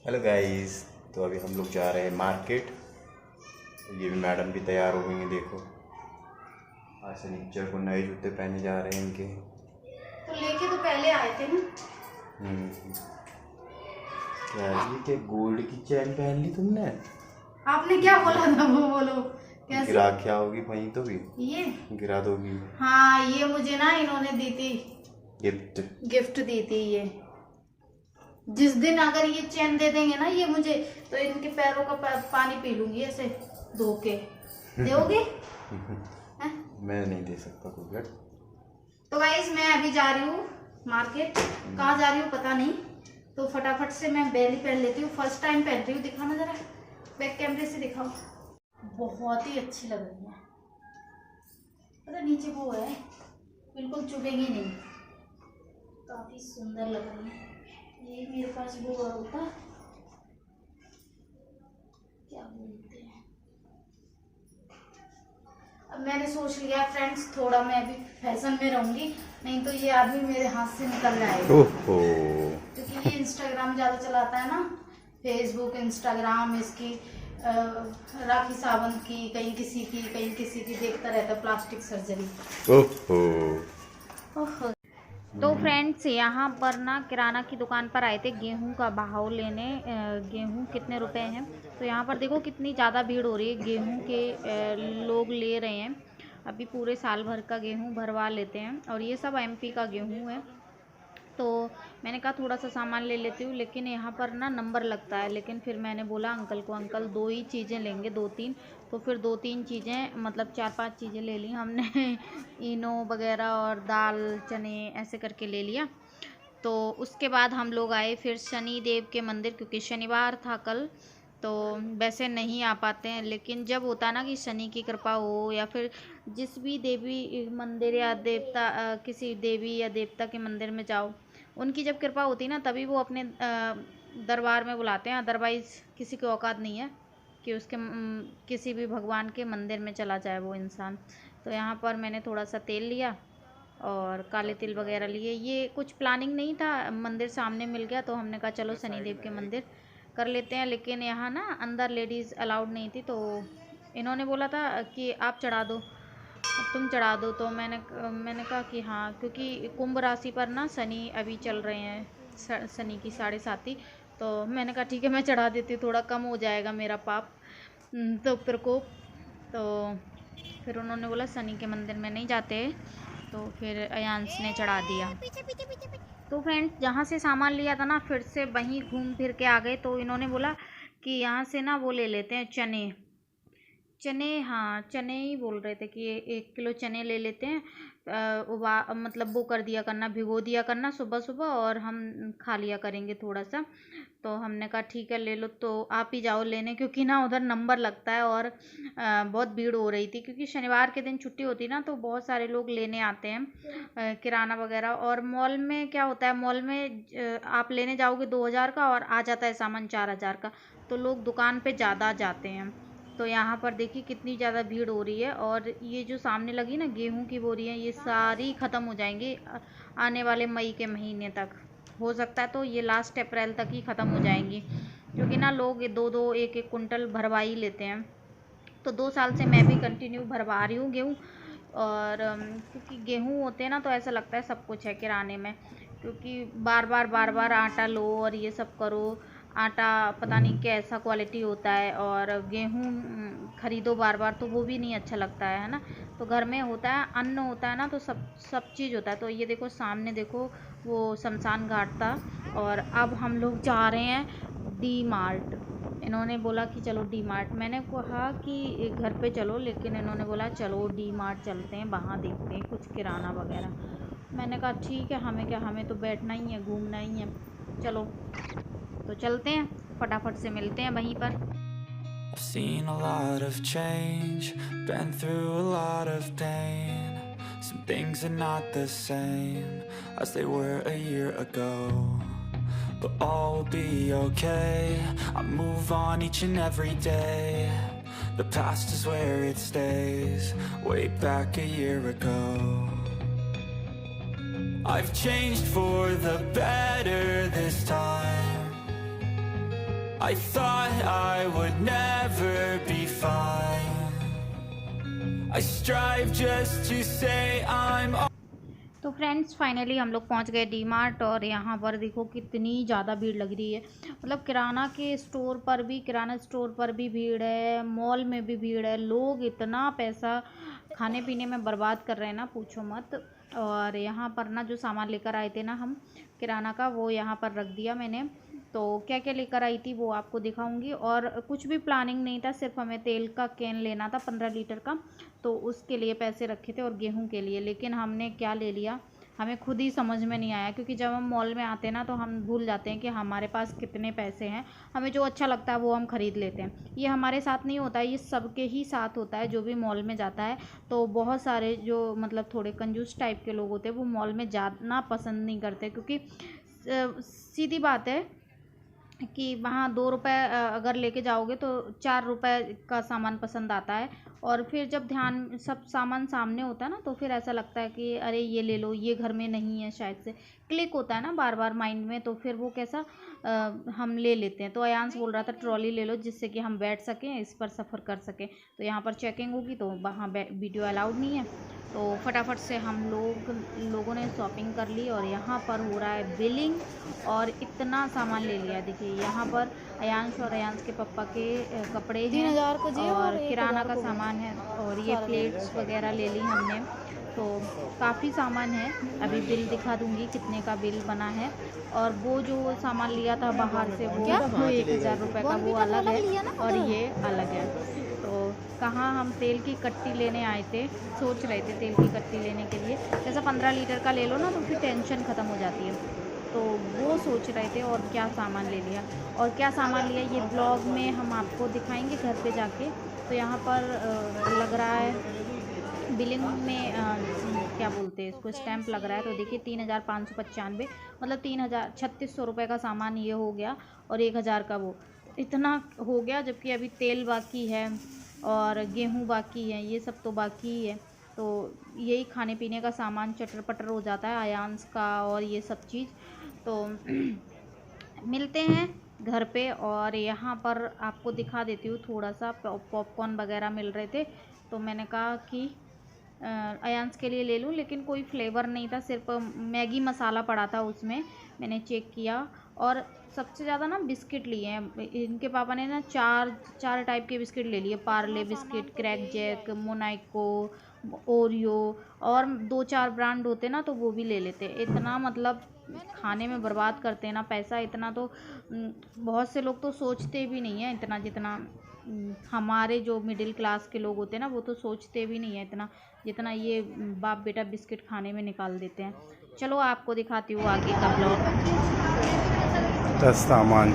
Hello guys. तो अभी हम लोग जा रहे हैं मार्केट। ये भी मैडम भी तैयार हो गई हैं, देखो। आज शनिचर को नए जूते पहने जा रहे हैं इनके। तो लेके तो पहले आए थे ना। यार ये क्या गोल्ड की चैन पहन ली तुमने? आपने क्या बोला था वो बोलो। कैसे गिरा क्या होगी वहीं तो भी ये गिरा दोगी। हाँ, ये मुझे ना इन्होंने दी थी, गिफ्ट। गिफ्ट दी थी ये। जिस दिन अगर ये चैन दे देंगे ना ये मुझे, तो इनके पैरों का पानी पी लूंगी ऐसे धो के। दोगे? हैं? मैं नहीं दे सकता कोई गिफ्ट। तो गाइस मैं अभी जा रही हूँ मार्केट। कहाँ जा रही हूँ पता नहीं, तो फटाफट से मैं बेली पहन लेती हूँ। फर्स्ट टाइम पहन रही हूँ। दिखाना जरा, बैक कैमरे से दिखाओ। बहुत ही अच्छी लग रही है। पता नीचे वो है, बिल्कुल चुभेगी नहीं, काफी सुंदर लग रही है। ये मेरे पास वो होता, क्या बोलते हैं, अब मैंने सोच लिया फ्रेंड्स, थोड़ा मैं अभी फैशन में रहूंगी, नहीं तो ये आदमी मेरे हाथ से निकल जाएगा। ओहो। क्योंकि ये इंस्टाग्राम ज्यादा चलाता है ना, फेसबुक इंस्टाग्राम, इसकी राखी सावंत की, कहीं किसी की देखता रहता है प्लास्टिक सर्जरी। ओहो। तो फ्रेंड्स यहाँ पर ना किराना की दुकान पर आए थे गेहूं का भाव लेने। गेहूं कितने रुपए हैं, तो यहाँ पर देखो कितनी ज़्यादा भीड़ हो रही है। गेहूं के लोग ले रहे हैं, अभी पूरे साल भर का गेहूं भरवा लेते हैं, और ये सब एमपी का गेहूं है। तो मैंने कहा थोड़ा सा सामान ले लेती हूँ, लेकिन यहाँ पर ना नंबर लगता है। लेकिन फिर मैंने बोला अंकल को, अंकल 2 ही चीज़ें लेंगे, 2-3, तो फिर 2-3 चीज़ें मतलब 4-5 चीज़ें ले ली हमने इनो वगैरह और दाल चने ऐसे करके ले लिया। तो उसके बाद हम लोग आए फिर शनि देव के मंदिर, क्योंकि शनिवार था कल। तो वैसे नहीं आ पाते हैं, लेकिन जब होता है ना कि शनि की कृपा हो, या फिर जिस भी देवी मंदिर या देवता किसी देवी या देवता के मंदिर में जाओ, उनकी जब कृपा होती है ना, तभी वो अपने दरबार में बुलाते हैं। अदरवाइज़ किसी की औकात नहीं है कि उसके किसी भी भगवान के मंदिर में चला जाए वो इंसान। तो यहाँ पर मैंने थोड़ा सा तेल लिया और काले तिल वगैरह लिए। ये कुछ प्लानिंग नहीं था, मंदिर सामने मिल गया तो हमने कहा चलो शनिदेव के मंदिर कर लेते हैं। लेकिन यहाँ ना अंदर लेडीज़ अलाउड नहीं थी, तो इन्होंने बोला था कि आप चढ़ा दो, तुम चढ़ा दो। तो मैंने कहा कि हाँ, क्योंकि कुंभ राशि पर ना शनि अभी चल रहे हैं, शनि की 7.5। तो मैंने कहा ठीक है मैं चढ़ा देती हूँ, थोड़ा कम हो जाएगा मेरा पाप तो प्रकोप। तो फिर उन्होंने बोला शनि के मंदिर में नहीं जाते, तो फिर अयांश ने चढ़ा दिया। तो फ्रेंड्स जहाँ से सामान लिया था ना, फिर से वहीं घूम फिर के आ गए। तो इन्होंने बोला कि यहाँ से ना वो ले लेते हैं चने। हाँ चने ही बोल रहे थे कि 1 किलो चने ले लेते हैं। मतलब वो कर दिया करना, भिगो दिया करना सुबह सुबह, और हम खा लिया करेंगे थोड़ा सा। तो हमने कहा ठीक है ले लो, तो आप ही जाओ लेने, क्योंकि ना उधर नंबर लगता है और बहुत भीड़ हो रही थी। क्योंकि शनिवार के दिन छुट्टी होती ना, तो बहुत सारे लोग लेने आते हैं किराना वगैरह। और मॉल में क्या होता है, मॉल में आप लेने जाओगे 2000 का और आ जाता है सामान 4000 का, तो लोग दुकान पे ज़्यादा जाते हैं। तो यहाँ पर देखिए कितनी ज़्यादा भीड़ हो रही है। और ये जो सामने लगी ना गेहूं की बोरियाँ, ये सारी ख़त्म हो जाएंगी आने वाले मई के महीने तक। हो सकता है तो ये लास्ट अप्रैल तक ही ख़त्म हो जाएंगी, क्योंकि ना लोग 2-2 1-1 कुंटल भरवा ही लेते हैं। तो 2 साल से मैं भी कंटिन्यू भरवा रही हूँ गेहूँ। और क्योंकि गेहूँ होते हैं ना, तो ऐसा लगता है सब कुछ है किराने में, क्योंकि बार बार आटा लो और ये सब करो। आटा पता नहीं कैसा क्वालिटी होता है, और गेहूँ ख़रीदो बार बार, तो वो भी नहीं अच्छा लगता है ना। तो घर में होता है, अन्न होता है ना, तो सब चीज़ होता है। तो ये देखो सामने देखो वो शमशान घाट था, और अब हम लोग जा रहे हैं डी मार्ट। इन्होंने बोला कि चलो डी मार्ट, मैंने कहा कि घर पे चलो, लेकिन इन्होंने बोला चलो डी मार्ट चलते हैं, वहाँ देखते हैं कुछ किराना वगैरह। मैंने कहा ठीक है, हमें क्या, हमें तो बैठना ही है, घूमना ही है, चलो। तो चलते हैं, फटाफट से मिलते हैं वहीं पर। I've seen a lot of change, been through a lot of pain. Some things are not the same as they were a year ago, but all will be okay. I move on each and every day. The past is where it stays, way back a year ago. I've changed for the better this time. I thought I would never be fine. I strive just to say I'm तो friends finally हम लोग पहुंच गए D mart और यहाँ पर देखो कितनी ज़्यादा भीड़ लग रही है। मतलब किराना स्टोर पर भी भीड़ है, मॉल में भी भीड़ है। लोग इतना पैसा खाने पीने में बर्बाद कर रहे हैं ना, पूछो मत। और यहाँ पर ना जो सामान लेकर आए थे ना हम किराना का, वो यहाँ पर रख दिया मैंने। तो क्या क्या लेकर आई थी वो आपको दिखाऊंगी। और कुछ भी प्लानिंग नहीं था, सिर्फ हमें तेल का कैन लेना था 15 लीटर का, तो उसके लिए पैसे रखे थे और गेहूं के लिए। लेकिन हमने क्या ले लिया हमें खुद ही समझ में नहीं आया, क्योंकि जब हम मॉल में आते हैं ना तो हम भूल जाते हैं कि हमारे पास कितने पैसे हैं। हमें जो अच्छा लगता है वो हम ख़रीद लेते हैं। ये हमारे साथ नहीं होता है, ये सबके ही साथ होता है जो भी मॉल में जाता है। तो बहुत सारे जो मतलब थोड़े कंजूस टाइप के लोग होते हैं वो मॉल में जाना पसंद नहीं करते, क्योंकि सीधी बात है कि वहाँ 2 रुपये अगर लेके जाओगे तो 4 रुपये का सामान पसंद आता है। और फिर जब ध्यान सब सामान सामने होता है ना तो फिर ऐसा लगता है कि अरे ये ले लो, ये घर में नहीं है, शायद से क्लिक होता है ना बार बार माइंड में, तो फिर वो कैसा हम ले लेते हैं। तो अयांश बोल रहा था ट्रॉली ले लो जिससे कि हम बैठ सकें, इस पर सफ़र कर सकें। तो यहाँ पर चेकिंग होगी तो वहाँ वीडियो अलाउड नहीं है। तो फटाफट से हम लोगों ने शॉपिंग कर ली और यहाँ पर हो रहा है बिलिंग। और इतना सामान ले लिया, देखिए यहाँ पर अयांश और अयांश के पापा के कपड़े हैं और किराना का सामान है, और ये प्लेट्स वगैरह ले ली हमने। तो काफ़ी सामान है, अभी बिल दिखा दूंगी कितने का बिल बना है। और वो जो सामान लिया था बाहर से वो 1000 रुपये का, वो अलग है और ये अलग है। तो कहाँ हम तेल की कट्टी लेने आए थे, सोच रहे थे तेल की कट्टी लेने के लिए, जैसा 15 लीटर का ले लो ना तो फिर टेंशन ख़त्म हो जाती है। तो वो सोच रहे थे और क्या सामान ले लिया और क्या सामान लिया ये ब्लॉग में हम आपको दिखाएंगे घर पे जाके। तो यहाँ पर लग रहा है बिलिंग में क्या बोलते हैं इसको, स्टैंप लग रहा है। तो देखिए 3595 मतलब 3600 रुपये का सामान ये हो गया और 1000 का वो, इतना हो गया। जबकि अभी तेल बाकी है और गेहूं बाकी है, ये सब तो बाकी ही है। तो यही खाने पीने का सामान चटर पटर हो जाता है अयांश का और ये सब चीज़। तो मिलते हैं घर पे। और यहाँ पर आपको दिखा देती हूँ थोड़ा सा पॉपकॉर्न वगैरह मिल रहे थे, तो मैंने कहा कि अयांश के लिए ले लूँ, लेकिन कोई फ्लेवर नहीं था, सिर्फ मैगी मसाला पड़ा था उसमें, मैंने चेक किया। और सबसे ज़्यादा ना बिस्किट लिए हैं इनके पापा ने ना, चार टाइप के बिस्किट ले लिए, Parle biscuit, Krackjack, Monaco, Oreo और 2-4 ब्रांड होते ना तो वो भी ले लेते। इतना मतलब खाने में बर्बाद करते हैं ना पैसा, इतना तो बहुत से लोग तो सोचते भी नहीं है इतना, जितना हमारे जो मिडिल क्लास के लोग होते हैं ना वो तो सोचते भी नहीं है इतना, जितना ये बाप बेटा बिस्किट खाने में निकाल देते हैं। चलो आपको दिखाती हूँ आगे का ब्लॉग। सामान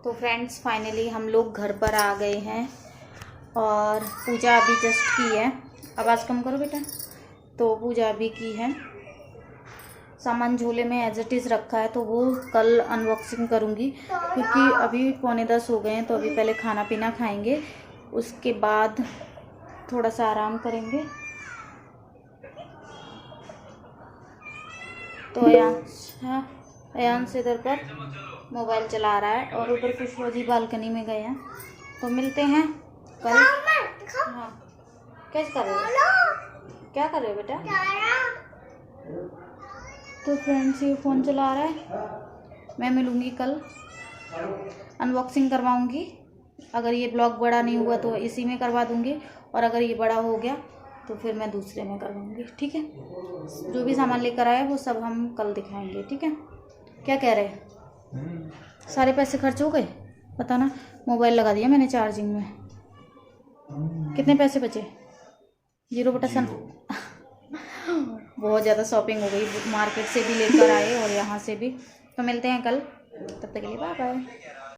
तो फ्रेंड्स फाइनली हम लोग घर पर आ गए हैं और पूजा अभी जस्ट की है। आवाज़ कम करो बेटा। तो पूजा अभी की है, सामान झोले में एज इट इज़ रखा है, तो वो कल अनबॉक्सिंग करूँगी, क्योंकि अभी 9:45 हो गए हैं। तो अभी पहले खाना पीना खाएंगे, उसके बाद थोड़ा सा आराम करेंगे। तो अयांश इधर पर मोबाइल चला रहा है और उधर खुशबू जी बालकनी में गए हैं। तो मिलते हैं कल। हाँ क्या कर रहे हो, क्या कर रहे हो बेटा? तो फ्रेंड्स ये फ़ोन चला रहा है। मैं मिलूँगी कल, अनबॉक्सिंग करवाऊँगी। अगर ये ब्लॉग बड़ा नहीं हुआ तो इसी में करवा दूँगी, और अगर ये बड़ा हो गया तो फिर मैं दूसरे में करवाऊँगी। ठीक है, जो भी सामान लेकर आए वो सब हम कल दिखाएंगे। ठीक है, क्या कह रहे हैं? सारे पैसे खर्च हो गए, पता ना। मोबाइल लगा दिया मैंने चार्जिंग में। कितने पैसे बचे? 0/7। बहुत ज़्यादा शॉपिंग हो गई, मार्केट से भी लेकर आए और यहाँ से भी। तो मिलते हैं कल, तब तक के लिए बाय बाय।